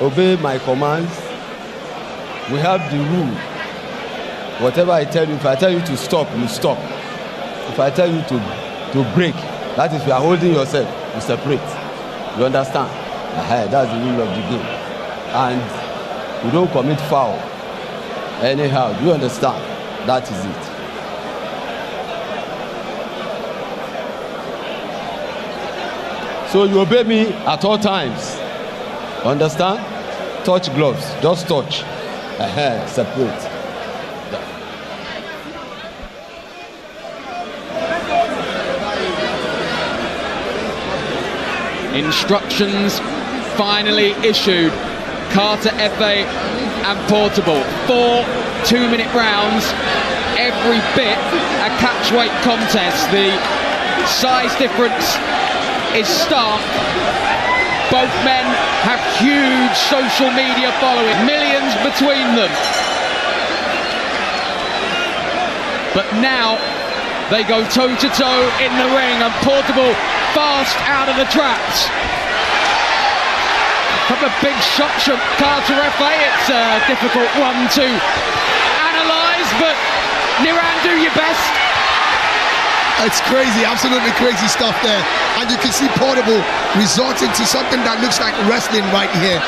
Obey my commands. We have the rule. Whatever I tell you, if I tell you to stop, you stop. If I tell you to break, that is, you are holding yourself, you separate. You understand? That's the rule of the game. And you don't commit foul anyhow. Do you understand? That is it. So you obey me at all times. Understand? Touch gloves. Just touch. Separate. Instructions finally issued. Carter, FA and Portable. 4 2-minute rounds. Every bit a catchweight contest. The size difference is stark. Both men have huge social media following, millions between them. But now they go toe-to-toe in the ring, and Portable fast out of the traps. A couple of big shots from Carter FA. It's a difficult one to analyse, but Niran, do your best. It's crazy, absolutely crazy stuff there. And you can see Portable resorting to something that looks like wrestling right here.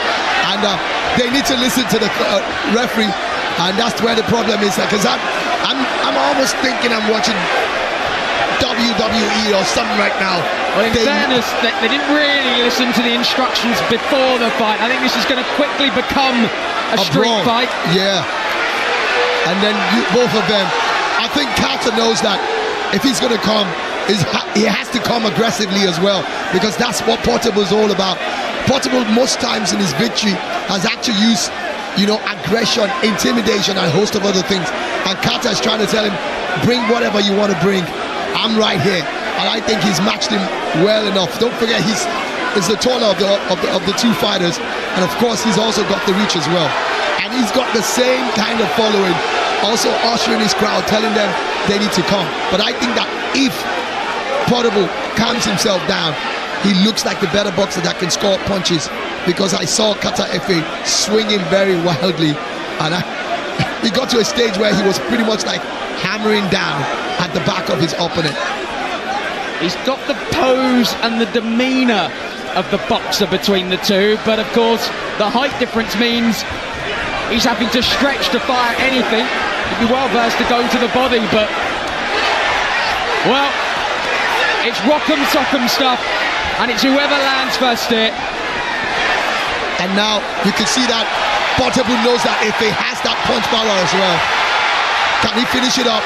And they need to listen to the referee. And that's where the problem is. Because I'm almost thinking I'm watching WWE or something right now. Well, in fairness, they didn't really listen to the instructions before the fight. I think this is going to quickly become a street brawl fight. Yeah. And then both of them. I think Carter knows that if he's going to come, he has to come aggressively as well, because that's what Portable is all about. Portable most times in his victory has actually used, aggression, intimidation, and a host of other things. And Carter is trying to tell him, bring whatever you want to bring. I'm right here. And I think he's matched him well enough. Don't forget, he's the taller of the two fighters. And of course, he's also got the reach as well. And he's got the same kind of following, also ushering his crowd, telling them they need to come. But I think that if Portable calms himself down, he looks like the better boxer that can score punches, because I saw Carter FA swinging very wildly, and he got to a stage where he was pretty much like hammering down at the back of his opponent. He's got the pose and the demeanour of the boxer between the two, but of course the height difference means he's having to stretch to fire anything. He'd be well versed to go to the body, but well, it's rock'em sock'em stuff, and it's whoever lands first here. And now you can see that Portable knows that if he has that punch power as well, can he finish it up?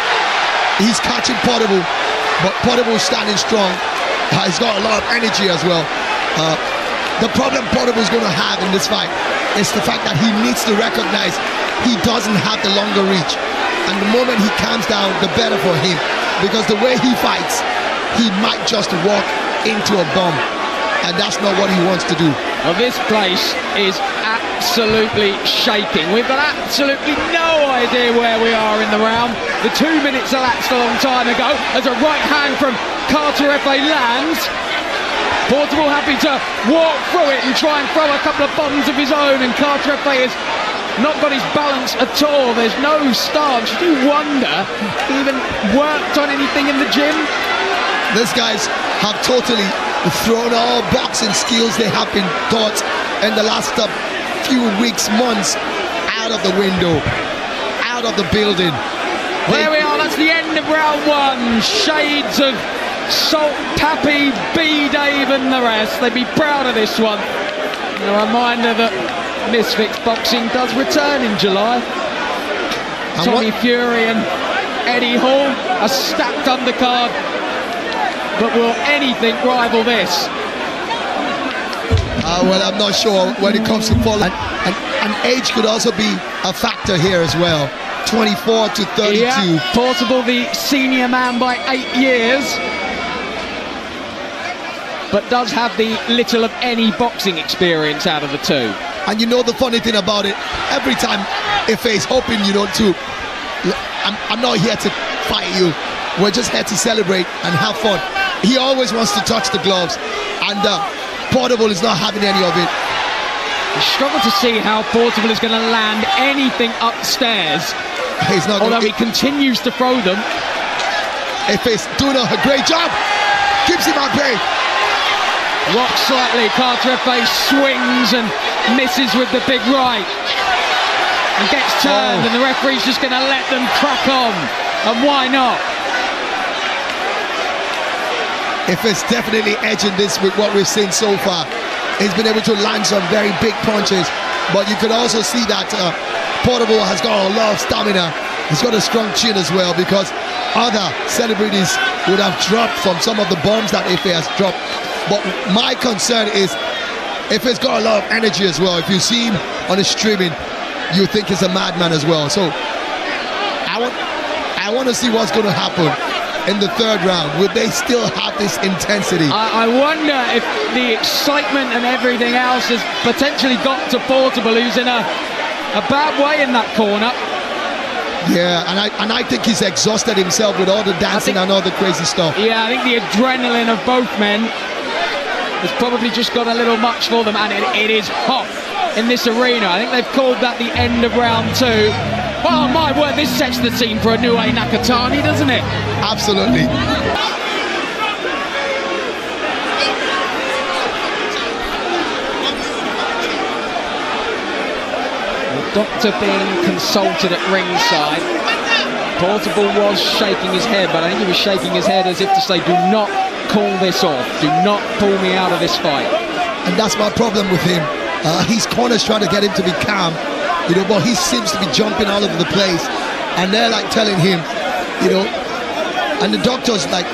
He's catching Portable, but Portable is standing strong. He's got a lot of energy as well. The problem Portable is going to have in this fight is the fact that he needs to recognize he doesn't have the longer reach. And the moment he calms down, the better for him. Because the way he fights, he might just walk into a bomb. And that's not what he wants to do. Well, this place is absolutely shaking. We've got absolutely no idea where we are in the round. The 2 minutes elapsed a long time ago as a right hand from Carter FA lands. Portable happy to walk through it and try and throw a couple of bombs of his own, and Carter FA has not got his balance at all. There's no stance. You do wonder he even worked on anything in the gym. These guys have totally thrown all boxing skills they have been taught in the last few weeks, months, out of the window, out of the building. There we are, that's the end of round one. Shades of Salt Pappy, B Dave and the rest. They'd be proud of this one. A reminder that Misfits Boxing does return in July. Tommy Fury and Eddie Hall, a stacked undercard. But will anything rival this? Well, I'm not sure when it comes to follow. And age could also be a factor here as well. 24 to 32. Yeah, Portable the senior man by 8 years. But does have the little of any boxing experience out of the two. And the funny thing about it, every time Ife is hoping, I'm not here to fight you. we're just here to celebrate and have fun. He always wants to touch the gloves, and Portable is not having any of it. I struggle to see how Portable is going to land anything upstairs. He's not. Although he continues to throw them. Efe's doing a great job. Keeps him at bay. Rocks slightly. Carter Efe swings and misses with the big right. And gets turned, and the referee's just going to let them crack on. And why not? Efe's definitely edging this with what we've seen so far. He's been able to land some very big punches, but you could also see that Portable has got a lot of stamina. He's got a strong chin as well, because other celebrities would have dropped from some of the bombs that Efe has dropped. But my concern is Efe's got a lot of energy as well. If you see him on the streaming, you think he's a madman as well. So I want to see what's going to happen in the third round. Will they still have this intensity? I wonder if the excitement and everything else has potentially got to Portable, who's in a bad way in that corner. Yeah, and I think he's exhausted himself with all the dancing and all the crazy stuff. Yeah, I think the adrenaline of both men has probably just got a little much for them, and it is hot in this arena. I think they've called that the end of round 2. Oh my word, this sets the scene for a new Nakatani, doesn't it? Absolutely. The doctor being consulted at ringside. Portable was shaking his head, but I think he was shaking his head as if to say, do not call this off. Do not pull me out of this fight. And that's my problem with him. His corner's trying to get him to be calm, but he seems to be jumping all over the place, and they're like telling him, and the doctors like,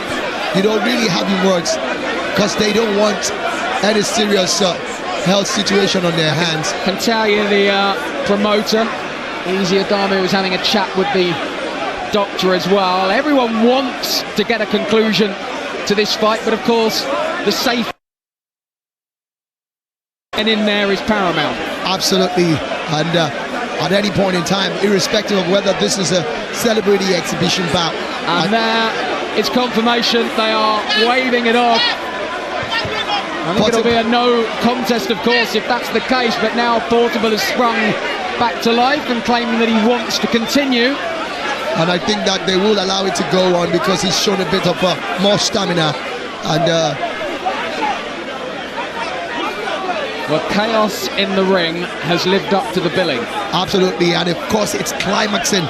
really having words, because they don't want any serious health situation on their hands. Can tell you the promoter, Easy Adame, was having a chat with the doctor as well. Everyone wants to get a conclusion to this fight, but of course the safety and in there is paramount. Absolutely. And at any point in time, irrespective of whether this is a celebrity exhibition bout, and there it's confirmation. They are waving it off. I think it'll be a no contest, of course, if that's the case, but now Portable has sprung back to life and claiming that he wants to continue. And I think that they will allow it to go on, because he's shown a bit of more stamina. And well, chaos in the ring has lived up to the billing. Absolutely, and of course it's climaxing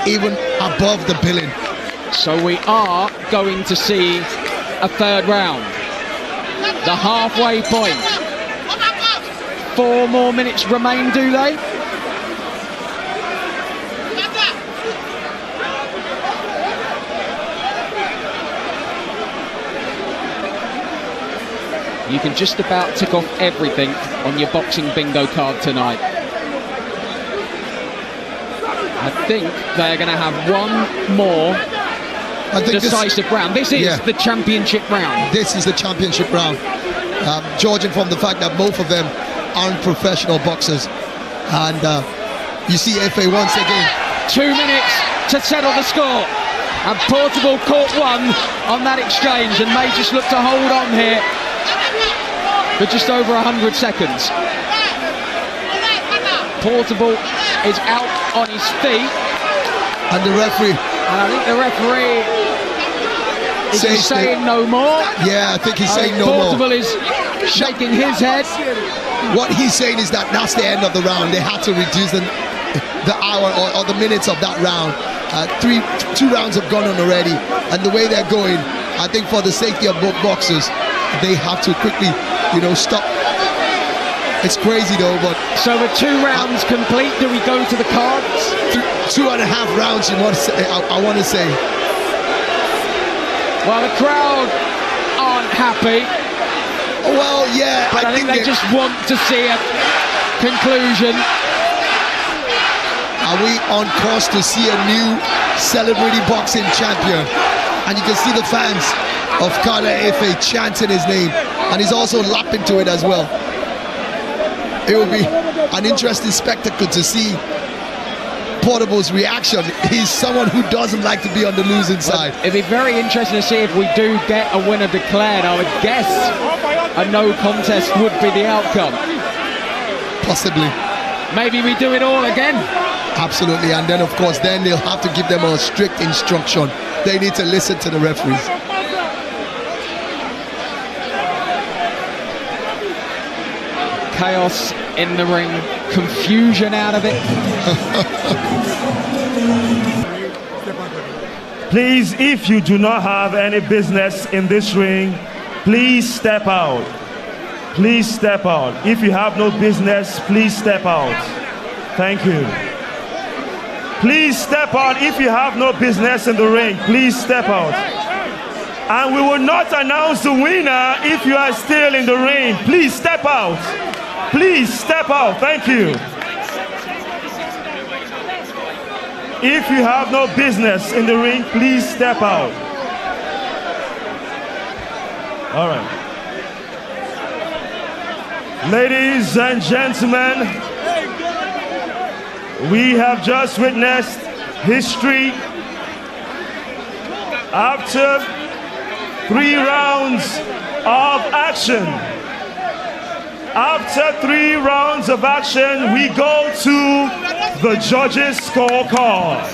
even above the billing. So we are going to see a third round. The halfway point. 4 more minutes remain, do they? You can just about tick off everything on your boxing bingo card tonight. I think they're going to have one more decisive round. This is the championship round. This is the championship round. Judging from the fact that both of them aren't professional boxers. And you see Efe once again. 2 minutes to settle the score. And Portable caught one on that exchange and may just look to hold on here for just over 100 seconds. Portable is out on his feet. And the referee. And I think the referee is saying no more. Yeah, I think he's saying no more. Portable is shaking his head. What he's saying is that that's the end of the round. They had to reduce the hour or the minutes of that round. 2 rounds have gone on already. And the way they're going, I think for the safety of both boxers, they have to quickly, stop. It's crazy though, but... So with 2 rounds complete, do we go to the cards? 2.5 rounds, I want to say. Well, the crowd aren't happy. Well, yeah. But I think they just want to see a conclusion. Are we on course to see a new celebrity boxing champion? And you can see the fans of Carter Efe chanting his name, and he's also lapping to it as well. It will be an interesting spectacle to see Portable's reaction. He's someone who doesn't like to be on the losing side. It'd be very interesting to see if we do get a winner declared. I would guess a no contest would be the outcome. Possibly. Maybe we do it all again. Absolutely, and then of course then they'll have to give them a strict instruction. They need to listen to the referees. Chaos in the ring, confusion out of it. Please, if you do not have any business in this ring, please step out. Please step out. If you have no business, please step out. Thank you. Please step out if you have no business in the ring. Please step out. And we will not announce the winner if you are still in the ring. Please step out. Please step out. Thank you. If you have no business in the ring, please step out. All right. Ladies and gentlemen, we have just witnessed history. After 3 rounds of action, we go to the judges' scorecard.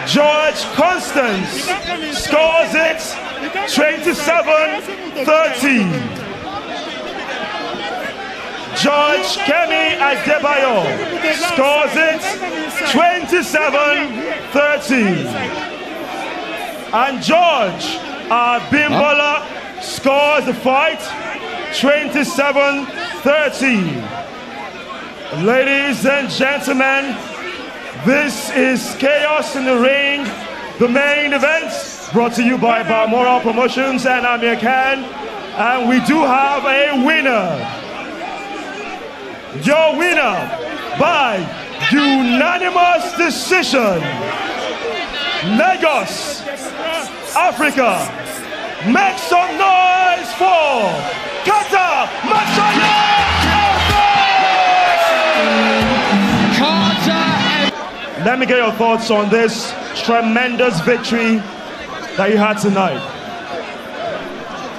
George Constance scores it 27-30. George Kemi Adebayo scores it 27-30. And George Abimbola scores the fight 27-30. Ladies and gentlemen, this is Chaos in the Ring, the main event, brought to you by Balmoral Promotions and Amir Khan. And we do have a winner. Your winner by unanimous decision, Lagos, Africa. Make some noise for Kata Masaya! Let me get your thoughts on this tremendous victory that you had tonight.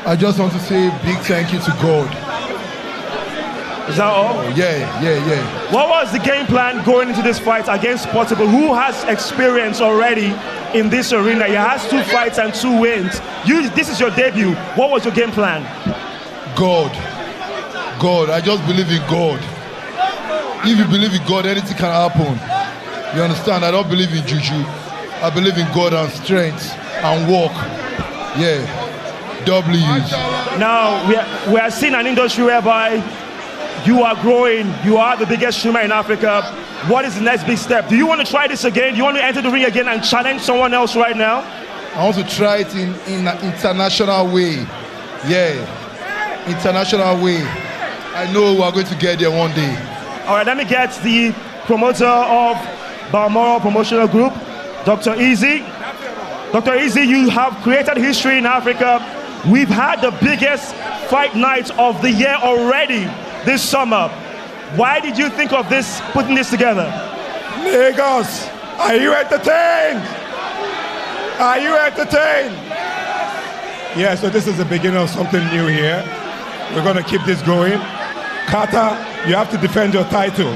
I just want to say a big thank you to God. Is that all? Yeah. What was the game plan going into this fight against Portable, who has experience already in this arena? He has 2 fights and 2 wins. This is your debut. What was your game plan? God. I just believe in God. If you believe in God, anything can happen. You understand? I don't believe in juju. I believe in God and strength and work. Yeah. W's. Now, we are seeing an industry whereby you are growing. You are the biggest streamer in Africa. What is the next big step? Do you want to try this again? Do you want to enter the ring again and challenge someone else right now? I want to try it in an international way. Yeah. International way. I know we are going to get there one day. All right, let me get the promoter of Balmoral Promotional Group, Dr. Easy. Dr. Easy, you have created history in Africa. We've had the biggest fight night of the year already this summer. Why did you think of this, putting this together? Lagos, are you entertained? Are you entertained? Yeah, so this is the beginning of something new here. We're going to keep this going. Kata, you have to defend your title.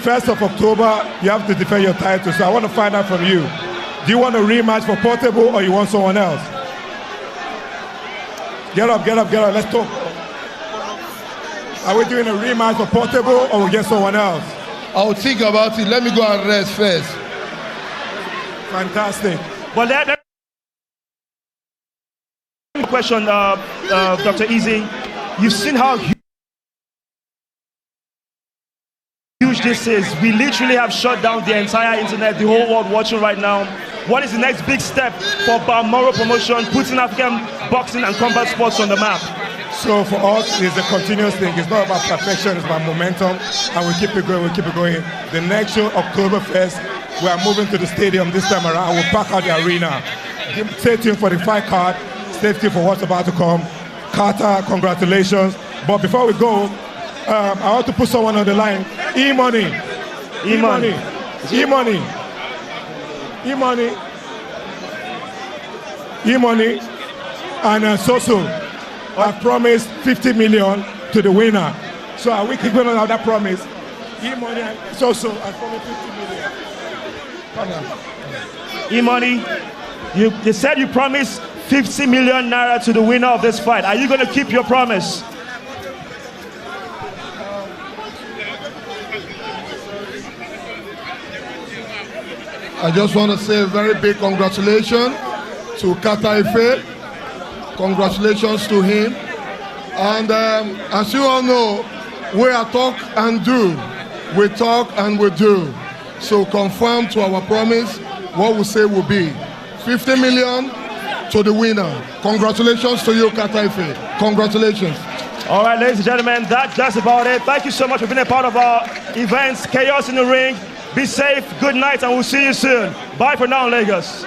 1st of October, you have to defend your title. So I want to find out from you. Do you want a rematch for Portable or you want someone else? Get up. Let's talk. Are we doing a rematch for Portable or we get someone else? I'll think about it. Let me go and rest first. Fantastic. Well, that question, Dr. Easy. You've seen how huge this is. We literally have shut down the entire internet, the whole world watching right now. What is the next big step for Balmoral Promotion, putting African boxing and combat sports on the map? So for us, it's a continuous thing. It's not about perfection, it's about momentum, and we keep it going. The next show, October 1st, we are moving to the stadium this time around. We'll pack out the arena. Stay tuned for the fight card. Stay tuned for what's about to come. Carter, congratulations. But before we go, I want to put someone on the line. E-Money. E-Money. E-Money. E-Money. E-Money. And Soso. I promised 50 million to the winner. So are we keeping on that promise? E-Money and Soso, I promised 50 million. E-Money, you said you promised 50 million naira to the winner of this fight. Are you going to keep your promise? I just want to say a very big congratulations to Kata Ife. Congratulations to him. And as you all know, we are talk and do. We talk and we do. So confirm to our promise what we say will be 50 million to the winner. Congratulations to you, Kata Ife. Congratulations. All right, ladies and gentlemen, that's about it. Thank you so much for being a part of our events, Chaos in the Ring. Be safe, good night, and we'll see you soon. Bye for now, Lagos.